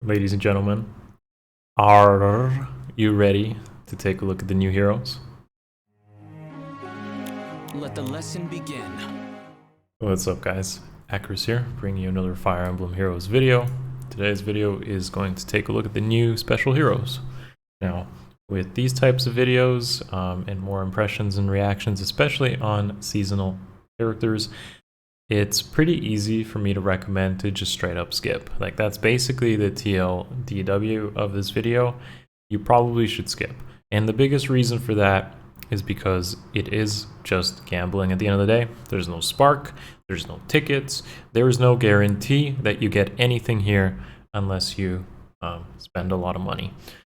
ladies and gentlemen. Are you ready to take a look at the new heroes? Let the lesson begin. What's up, guys? Akariss here, bringing you another Fire Emblem Heroes video. Today's video is going to take a look at the new special heroes. Now, with these types of videos and more impressions and reactions, especially on seasonal characters, it's pretty easy for me to recommend to just straight up skip. Like, that's basically the TLDW of this video. You probably should skip. And the biggest reason for that is because it is just gambling at the end of the day. There's no spark, there's no tickets, there is no guarantee that you get anything here unless you spend a lot of money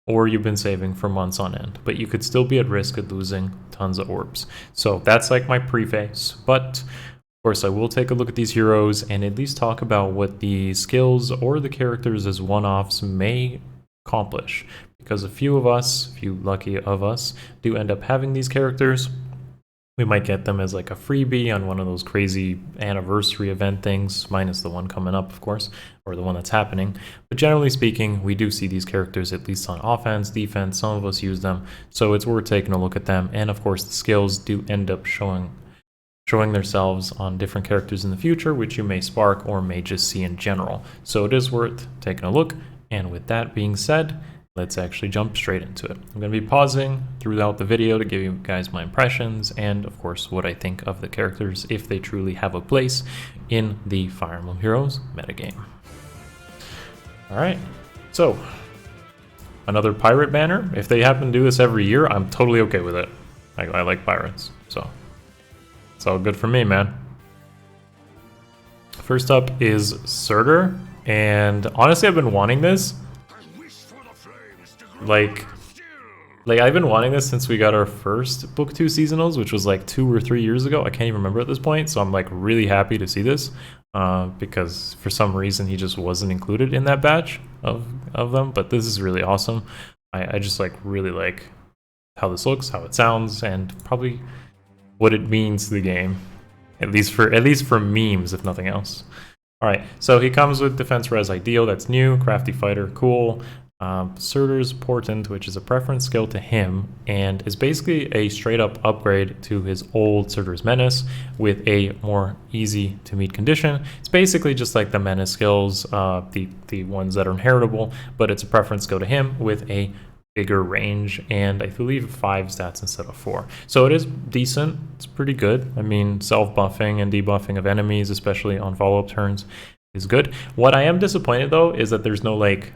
or you've been saving for months on end. But you could still be at risk of losing tons of orbs. So that's like my preface. But of course, I will take a look at these heroes and at least talk about what the skills or the characters as one-offs may accomplish. Because a few lucky of us, do end up having these characters. We might get them as like a freebie on one of those crazy anniversary event things, minus the one coming up, of course, or the one that's happening. But generally speaking, we do see these characters at least on offense, defense. Some of us use them, so it's worth taking a look at them. And of course, the skills do end up showing themselves on different characters in the future, which you may spark or may just see in general. So it is worth taking a look. And with that being said, let's actually jump straight into it. I'm going to be pausing throughout the video to give you guys my impressions and, of course, what I think of the characters if they truly have a place in the Fire Emblem Heroes metagame. Alright, so another pirate banner. If they happen to do this every year, I'm totally okay with it. I like pirates, so it's all good for me, man. First up is Surtr, and honestly, I've been wanting this. Like I've been wanting this since we got our first Book 2 seasonals, which was like 2 or 3 years ago. I can't even remember at this point, so I'm like really happy to see this because for some reason he just wasn't included in that batch of them. But this is really awesome. I just like really like how this looks, how it sounds, and probably what it means to the game, at least for memes, if nothing else. All right, so he comes with defense res ideal, that's new, crafty fighter, cool. Surtr's Portent, which is a preference skill to him, and is basically a straight up upgrade to his old Surtr's Menace with a more easy to meet condition. It's basically just like the Menace skills, the ones that are inheritable, but it's a preference skill to him with a bigger range and I believe 5 stats instead of 4. So it is decent. It's pretty good. I mean, self-buffing and debuffing of enemies, especially on follow-up turns, is good. What I am disappointed though is that there's no like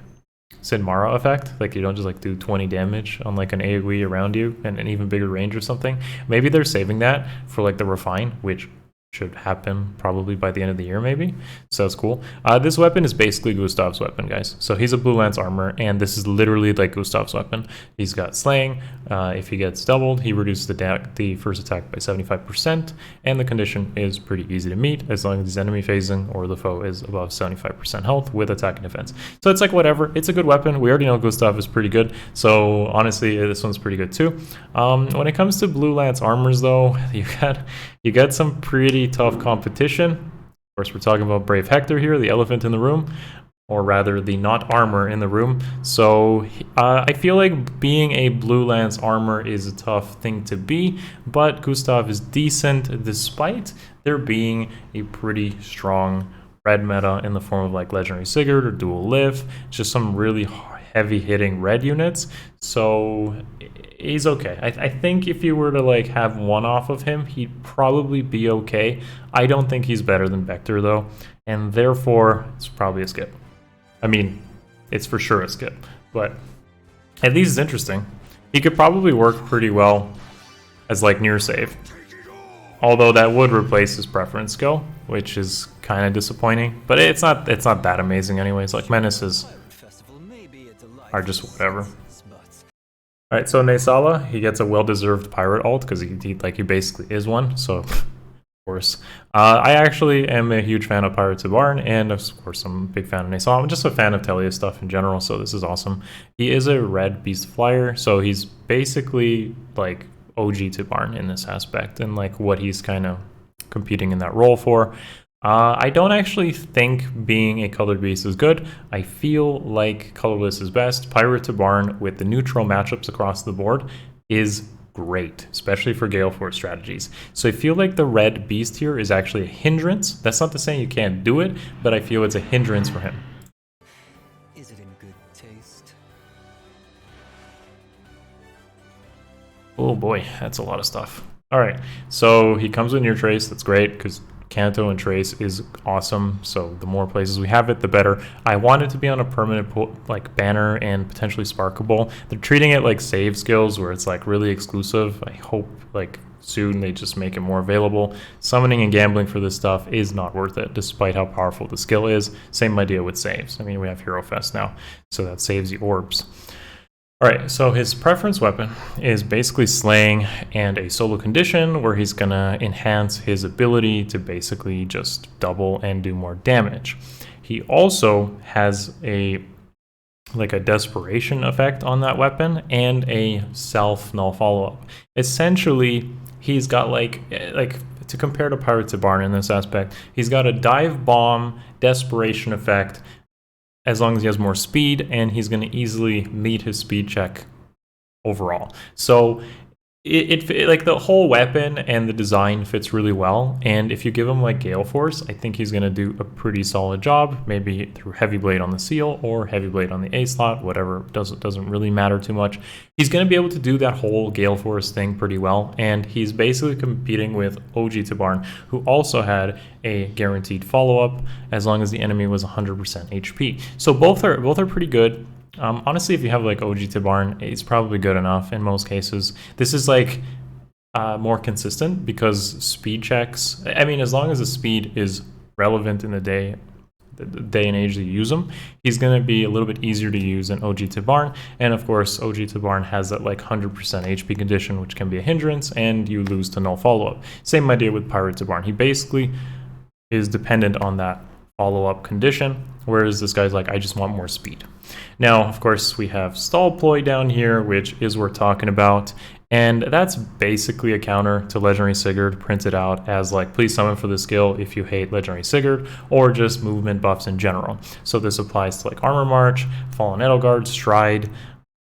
Sinmara effect. Like you don't just like do 20 damage on like an AoE around you and an even bigger range or something. Maybe they're saving that for like the refine, which should happen probably by the end of the year maybe. So that's cool. This weapon is basically Gustav's weapon, guys. So he's a blue lance armor and this is literally like Gustav's weapon. He's got slaying. If he gets doubled, he reduces the first attack by 75%, and the condition is pretty easy to meet as long as he's enemy phasing or the foe is above 75% health with attack and defense. So it's like whatever. It's a good weapon. We already know Gustav is pretty good. So honestly, this one's pretty good too. When it comes to blue lance armors though, you got some pretty tough competition. Of course, we're talking about Brave Hector here, the elephant in the room, or rather the not armor in the room. So I feel like being a blue lance armor is a tough thing to be, but Gustav is decent despite there being a pretty strong red meta in the form of like Legendary Sigurd or Dual Lift, just some really heavy hitting red units. So he's okay. I think if you were to like have one off of him, he'd probably be okay. I don't think he's better than Vector though, and therefore it's probably a skip. I mean, it's for sure a skip, but at least it's interesting. He could probably work pretty well as like near save, although that would replace his preference skill, which is kind of disappointing. But it's not that amazing anyways. Like menaces are just whatever. Alright, so Naesala, he gets a well-deserved pirate ult because he basically is one, so of course. I actually am a huge fan of Pirates of Barn, and of course I'm a big fan of Naesala. I'm just a fan of Telia stuff in general, so this is awesome. He is a red beast flyer, so he's basically like OG to Barn in this aspect, and like what he's kind of competing in that role for. I don't actually think being a colored beast is good. I feel like colorless is best. Pirate to Barn with the neutral matchups across the board is great, especially for Gale Force strategies. So I feel like the red beast here is actually a hindrance. That's not to say you can't do it, but I feel it's a hindrance for him. Is it in good taste? Oh boy, that's a lot of stuff. All right, so he comes with near trace. That's great because Kanto and Trace is awesome, so the more places we have it, the better. I want it to be on a permanent like banner and potentially sparkable. They're treating it like save skills where it's like really exclusive. I hope like soon they just make it more available. Summoning and gambling for this stuff is not worth it, despite how powerful the skill is. Same idea with saves. I mean, we have Hero Fest now, so that saves the orbs. Alright, so his preference weapon is basically slaying and a solo condition where he's gonna enhance his ability to basically just double and do more damage. He also has a desperation effect on that weapon and a self null follow-up. Essentially, he's got like to compare to Pirate to Barn in this aspect, he's got a dive bomb desperation effect as long as he has more speed, and he's going to easily meet his speed check overall. So it like the whole weapon and the design fits really well, and if you give him like Gale Force, I think he's going to do a pretty solid job, maybe through Heavy Blade on the Seal or Heavy Blade on the A slot, whatever, doesn't really matter too much. He's going to be able to do that whole Gale Force thing pretty well, and he's basically competing with OG Tabarn, who also had a guaranteed follow-up as long as the enemy was 100% HP. So both are pretty good. Honestly, if you have like OG Tabarn, it's probably good enough in most cases. This is like more consistent because speed checks, I mean, as long as the speed is relevant in the day and age that you use them, he's going to be a little bit easier to use than OG Tabarn. And of course, OG Tabarn has that like 100% HP condition, which can be a hindrance, and you lose to null follow-up. Same idea with Pirate Tabarn. He basically is dependent on that follow-up condition, whereas this guy's like, I just want more speed. Now, of course, we have Stall Ploy down here, which is worth talking about, and that's basically a counter to Legendary Sigurd printed out as like, please summon for the skill if you hate Legendary Sigurd, or just movement buffs in general. So this applies to like Armor March, Fallen Edelgard, Stride,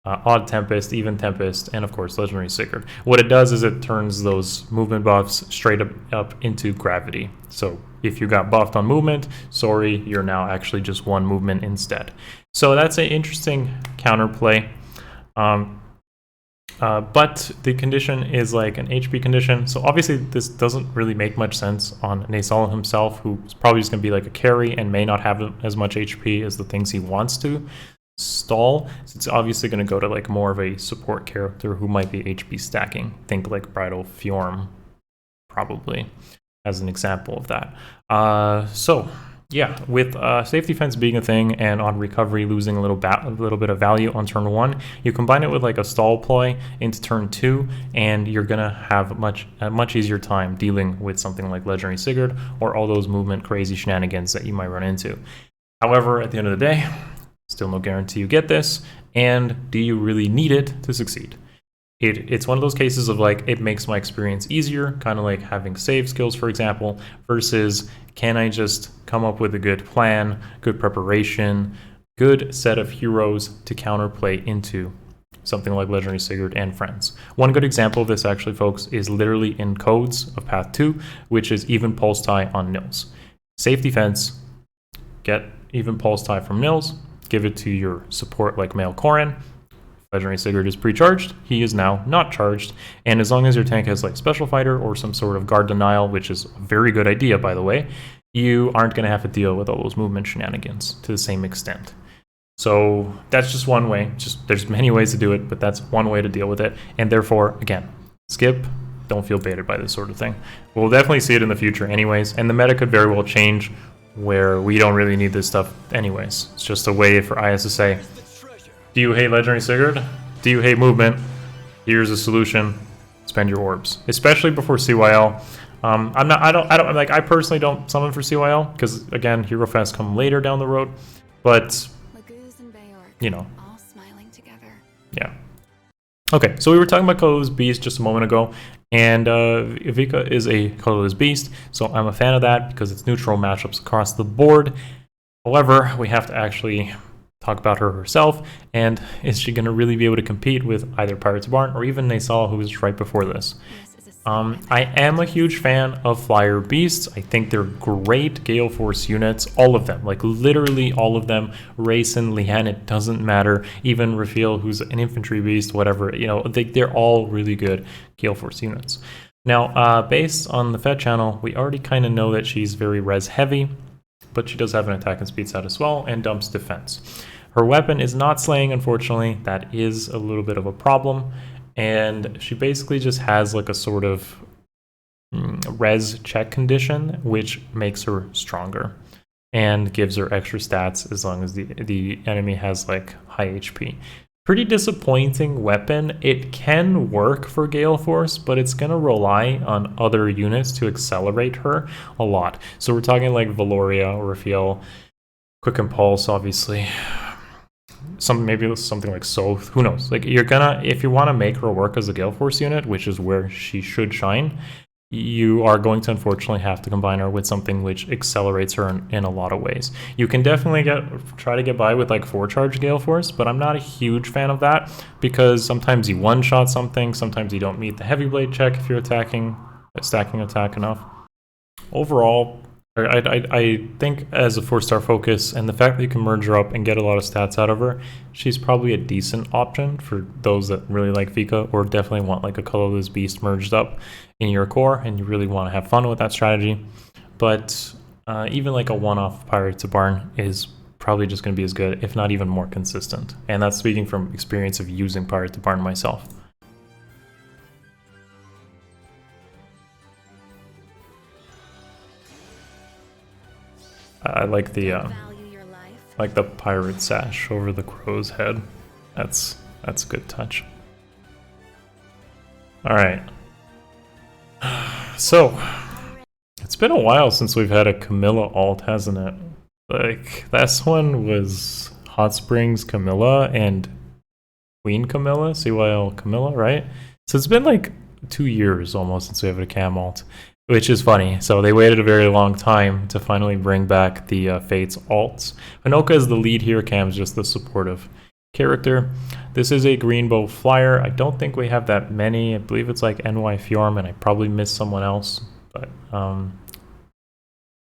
Odd Tempest, Even Tempest, and of course Legendary Sigurd. What it does is it turns those movement buffs straight up into gravity. So if you got buffed on movement, sorry, you're now actually just one movement instead. So that's an interesting counterplay. But the condition is like an HP condition. So obviously this doesn't really make much sense on Naesala himself, who's probably just going to be like a carry and may not have as much HP as the things he wants to stall. So it's obviously going to go to like more of a support character who might be HP stacking. Think like Bridal Fjorm, probably, as an example of that. So yeah, with safe defense being a thing and on recovery losing a little bit of value on turn 1, you combine it with like a stall ploy into turn 2, and you're gonna have a much easier time dealing with something like Legendary Sigurd or all those movement crazy shenanigans that you might run into. However, at the end of the day, still no guarantee you get this, and do you really need it to succeed? It's one of those cases of like, it makes my experience easier, kind of like having save skills, for example, versus can I just come up with a good plan, good preparation, good set of heroes to counterplay into something like Legendary Sigurd and friends. One good example of this actually, folks, is literally in Codes of Path 2, which is Even Pulse Tie on Nils. Safe defense, get Even Pulse Tie from Nils, give it to your support like Male Koran. Legendary Sigurd is pre-charged, he is now not charged, and as long as your tank has like Special Fighter or some sort of guard denial, which is a very good idea by the way, you aren't going to have to deal with all those movement shenanigans to the same extent. So that's just one way. There's many ways to do it, but that's one way to deal with it, and therefore, again, skip, don't feel baited by this sort of thing. We'll definitely see it in the future anyways, and the meta could very well change where we don't really need this stuff anyways. It's just a way for IS to say, do you hate Legendary Sigurd? Do you hate movement? Here's a solution. Spend your orbs, especially before CYL. I personally don't summon for CYL because again, Hero Fest come later down the road. But you know, all smiling together. yeah. Okay, so we were talking about Co's Beast just a moment ago, And Vika is a colorless beast, so I'm a fan of that because it's neutral matchups across the board. However, we have to actually talk about her herself, and is she going to really be able to compete with either Pirates Barn or even Naesala, who was right before this? I am a huge fan of Flyer Beasts. I think they're great Gale Force units, all of them, like literally all of them. Raisin, Lian, it doesn't matter. Even Raphael, who's an infantry beast, whatever, you know, they're all really good Gale Force units. Now, based on the Fed channel, we already kind of know that she's very res heavy, but she does have an attack and speed stat as well, and dumps defense. Her weapon is not slaying, unfortunately. That is a little bit of a problem. And she basically just has like a sort of res check condition, which makes her stronger and gives her extra stats as long as the enemy has like high HP. Pretty disappointing weapon. It can work for Gale Force, but it's going to rely on other units to accelerate her a lot. So we're talking like Valoria or Raphael, Quick Impulse, obviously. Maybe something like Soth, who knows? Like you're gonna, if you want to make her work as a Gale Force unit, which is where she should shine, you are going to unfortunately have to combine her with something which accelerates her in a lot of ways. You can definitely try to get by with like 4-charge Gale Force, but I'm not a huge fan of that because sometimes you one-shot something, sometimes you don't meet the heavy blade check if you're stacking attack enough. Overall, I think as a 4-star focus and the fact that you can merge her up and get a lot of stats out of her, she's probably a decent option for those that really like Vika or definitely want like a colorless beast merged up in your core and you really want to have fun with that strategy. But even like a one-off Pirates of Barn is probably just going to be as good, if not even more consistent. And that's speaking from experience of using Pirates of Barn myself. I like the pirate sash over the crow's head. That's a good touch. All right. So it's been a while since we've had a Camilla alt, hasn't it? Like this one was Hot Springs Camilla and Queen Camilla, CYL Camilla, right? So it's been like 2 years almost since we have a cam alt. Which is funny. So they waited a very long time to finally bring back the Fates alts. Hinoka is the lead here. Cam's just the supportive character. This is a green bow flyer. I don't think we have that many. I believe it's like NY Fjorm, and I probably missed someone else. But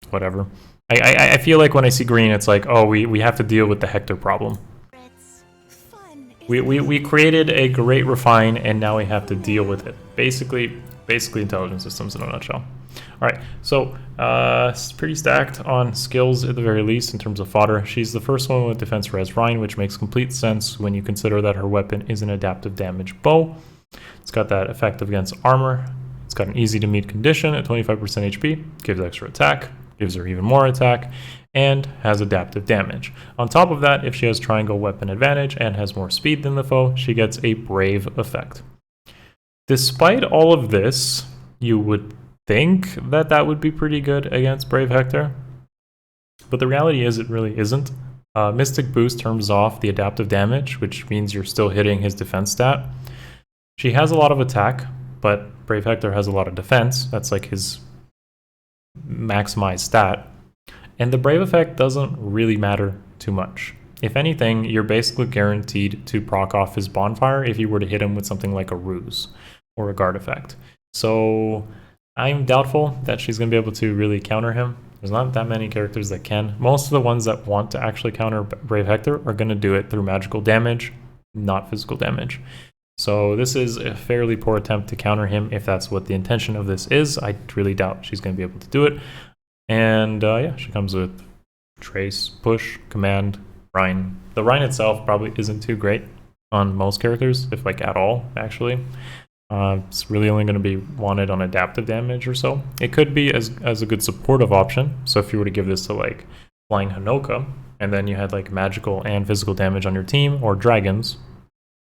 whatever. I feel like when I see green, it's like, oh, we have to deal with the Hector problem. We created a great refine, and now we have to deal with it. Basically intelligent systems in a nutshell. All right, so it's pretty stacked on skills at the very least in terms of fodder. She's the first one with defense res Rhine, which makes complete sense when you consider that her weapon is an adaptive damage bow. It's got that effective against armor. It's got an easy to meet condition at 25% HP, gives extra attack, gives her even more attack, and has adaptive damage. On top of that, if she has triangle weapon advantage and has more speed than the foe, she gets a brave effect. Despite all of this, you would think that that would be pretty good against Brave Hector, but the reality is it really isn't. Mystic Boost turns off the adaptive damage, which means you're still hitting his defense stat. She has a lot of attack, but Brave Hector has a lot of defense. That's like his maximized stat. And the Brave effect doesn't really matter too much. If anything, you're basically guaranteed to proc off his bonfire if you were to hit him with something like a ruse or a guard effect. So I'm doubtful that she's going to be able to really counter him. There's not that many characters that can. Most of the ones that want to actually counter Brave Hector are going to do it through magical damage, not physical damage. So this is a fairly poor attempt to counter him if that's what the intention of this is. I really doubt she's going to be able to do it. And yeah, she comes with Trace, Push, Command, Rhine. The Rhine itself probably isn't too great on most characters, if like at all, actually. It's really only going to be wanted on adaptive damage or so. It could be as a good supportive option. So if you were to give this to like Flying Hinoka, and then you had like magical and physical damage on your team, or dragons,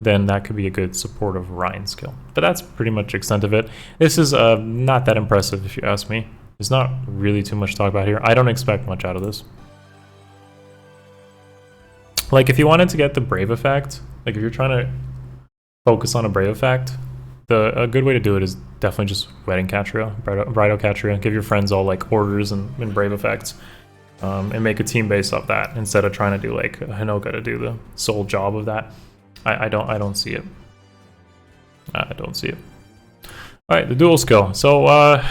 then that could be a good supportive Rhine skill. But that's pretty much the extent of it. This is not that impressive if you ask me. There's not really too much to talk about here. I don't expect much out of this. Like if you wanted to get the Brave effect, like if you're trying to focus on a Brave effect, a good way to do it is definitely just wedding Catria, bridal Catria. Give your friends all like orders and brave effects, and make a team based off that instead of trying to do like Hinoka to do the sole job of that. I don't see it. I don't see it. All right, the dual skill. So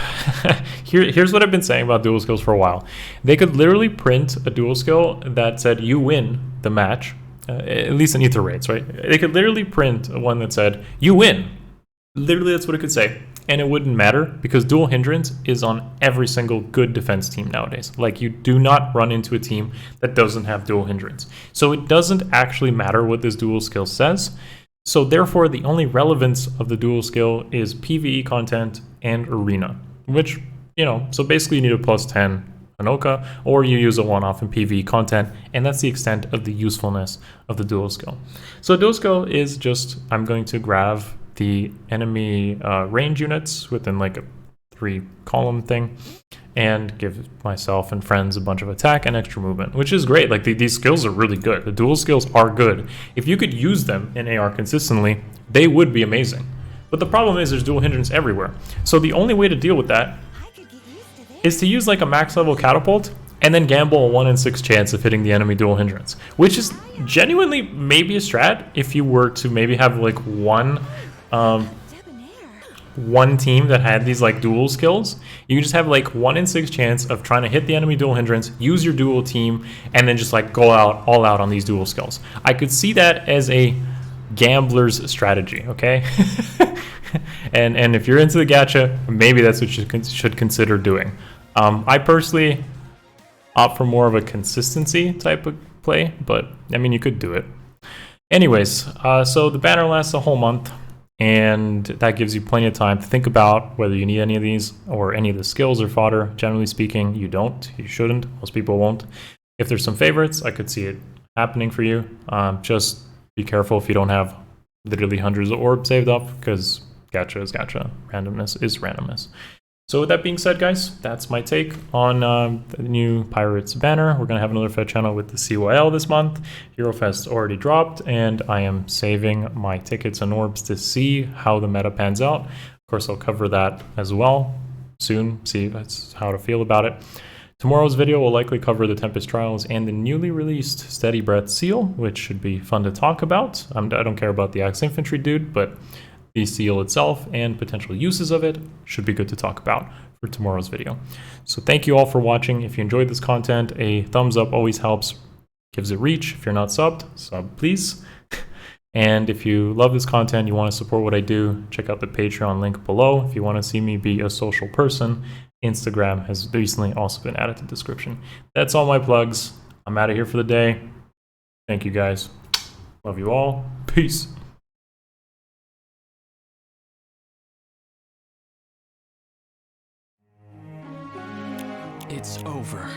here's what I've been saying about dual skills for a while. They could literally print a dual skill that said you win the match, at least in Ether rates, right? They could literally print one that said you win. Literally, that's what it could say. And it wouldn't matter because dual hindrance is on every single good defense team nowadays. Like, you do not run into a team that doesn't have dual hindrance. So it doesn't actually matter what this dual skill says. So therefore, the only relevance of the dual skill is PvE content and arena, which, you know, so basically you need a +10 Hinoka, or you use a one-off in PvE content, and that's the extent of the usefulness of the dual skill. So dual skill is just, I'm going to grab the enemy range units within like a 3-column thing and give myself and friends a bunch of attack and extra movement, which is great. Like these skills are really good. The dual skills are good. If you could use them in AR consistently, they would be amazing. But the problem is there's dual hindrance everywhere. So the only way to deal with that is to use like a max level catapult and then gamble a 1 in 6 chance of hitting the enemy dual hindrance, which is genuinely maybe a strat if you were to maybe have like one team that had these like dual skills. You just have like 1 in 6 chance of trying to hit the enemy dual hindrance, use your dual team, and then just like go all out on these dual skills. I could see that as a gambler's strategy, okay? and if you're into the gacha, maybe that's what you should consider doing. I personally opt for more of a consistency type of play, but I mean, you could do it. Anyways, so the banner lasts a whole month, and that gives you plenty of time to think about whether you need any of these or any of the skills or fodder. Generally speaking, you don't. You shouldn't. Most people won't. If there's some favorites, I could see it happening for you. Just be careful if you don't have literally hundreds of orbs saved up, because gacha is gacha. Randomness is randomness. So with that being said, guys, that's my take on the new Pirates banner. We're going to have another Fed channel with the CYL this month. Hero Fest already dropped, and I am saving my tickets and orbs to see how the meta pans out. Of course, I'll cover that as well soon, see that's how to feel about it. Tomorrow's video will likely cover the Tempest Trials and the newly released Steady Breath Seal, which should be fun to talk about. I don't care about the Axe Infantry dude, but the seal itself and potential uses of it should be good to talk about for tomorrow's video. So thank you all for watching. If you enjoyed this content, a thumbs up always helps, gives it reach. If you're not subbed, sub please. And if you love this content, you want to support what I do, check out the Patreon link below. If you want to see me be a social person, Instagram has recently also been added to the description. That's all my plugs. I'm out of here for the day. Thank you guys. Love you all. Peace. It's over.